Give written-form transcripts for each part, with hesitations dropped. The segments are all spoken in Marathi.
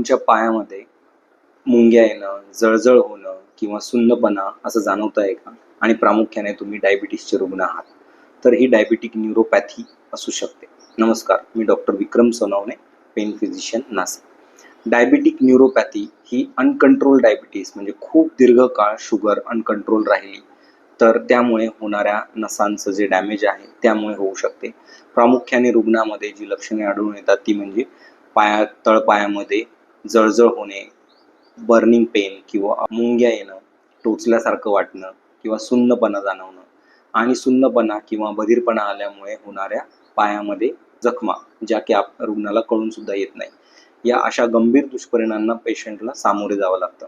तुमच्या पायामध्ये मुंग्या येणं, जळजळ होणं किंवा सुन्नपणा असं जाणवत आहे का? आणि प्रामुख्याने तुम्ही डायबिटीसचे रुग्ण आहात, तर ही डायबिटिक न्यूरोपॅथी असू शकते. नमस्कार, मी doctor Vikram Sonawane, pain physician, Nashik. Diabetic neuropathy ही अनकंट्रोल डायबिटीस म्हणजे खूप दीर्घकाळ शुगर अनकंट्रोल राहिली तर त्यामुळे होणाऱ्या नसांचं जे डॅमेज आहे त्यामुळे होऊ शकते. प्रामुख्याने रुग्णामध्ये जी लक्षणे आढळून येतात ती म्हणजे तळपायामध्ये जळजळ होणे, बर्निंग पेन किंवा मुंग्या येणं, टोचल्यासारखं वाटणं किंवा सुन्नपणा जाणवणं आणि सुन्नपणा किंवा बधीरपणा आल्यामुळे होणाऱ्या पायामध्ये जखमा, ज्या की रुग्णाला कळून सुद्धा येत नाही. या अशा गंभीर दुष्परिणामांना पेशंटला सामोरे जावं लागतं.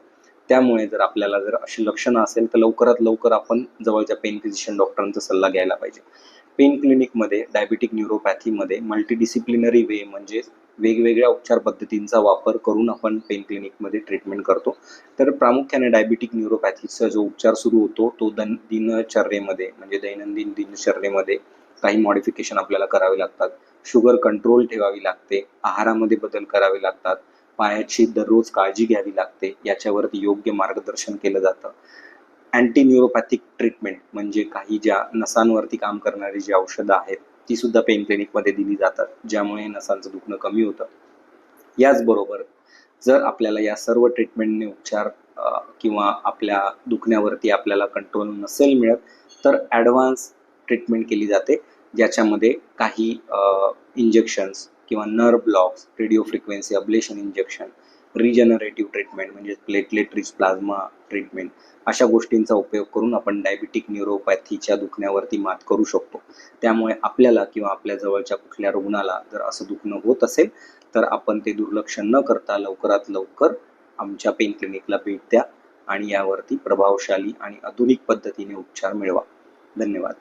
त्यामुळे जर आपल्याला अशी लक्षणं असेल तर लवकरात लवकर आपण जवळच्या पेन फिजिशियन डॉक्टरांचा सल्ला घ्यायला पाहिजे. पेन क्लिनिकमध्ये डायबिटिक न्यूरोपॅथीमध्ये मल्टीडिसिप्लिनरी वे म्हणजे वेगवेगळ्या उपचार पद्धतींचा वापर करून आपण पेन क्लिनिकमध्ये ट्रीटमेंट करतो. तर प्रामुख्याने डायबिटिक न्यूरोपॅथीचा जो उपचार सुरू होतो तो दिनचर्येमध्ये म्हणजे दैनंदिन दिनचर्येमध्ये काही मॉडिफिकेशन आपल्याला करावे लागतात. शुगर कंट्रोल ठेवावी लागते, आहारामध्ये बदल करावे लागतात, पायाची दररोज काळजी घ्यावी लागते, याच्यावरती योग्य मार्गदर्शन केलं जातं. अँटी न्यूरोपॅथिक ट्रीटमेंट म्हणजे काही ज्या नसांवरती काम करणारी जी औषधं आहेत ती सुद्धा पेन क्लिनिकमध्ये दिली जातात, ज्यामुळे नसांचं दुखणं कमी होतं. याचबरोबर जर आपल्याला या सर्व ट्रीटमेंटने उपचार किंवा आपल्या दुखण्यावरती आपल्याला कंट्रोल नसेल मिळत तर ॲडव्हान्स ट्रीटमेंट केली जाते, ज्याच्यामध्ये काही इंजेक्शन्स किंवा nerve blocks, radio frequency oblation injection, regenerative treatment म्हणजे प्लेटलेट रिच प्लाझ्मा ट्रीटमेंट, अशा गोष्टींचा उपयोग करून आपण डायबिटिक न्यूरोपॅथीच्या दुखण्यावरती मात करू शकतो. त्यामुळे आपल्याला किंवा आपल्या जवळच्या कुठल्या रुग्णाला जर असं दुखणं होत असेल तर आपण ते दुर्लक्ष न करता लवकरात लवकर आमच्या पेन क्लिनिकला भेट द्या आणि यावरती प्रभावशाली आणि आधुनिक पद्धतीने उपचार मिळवा. धन्यवाद.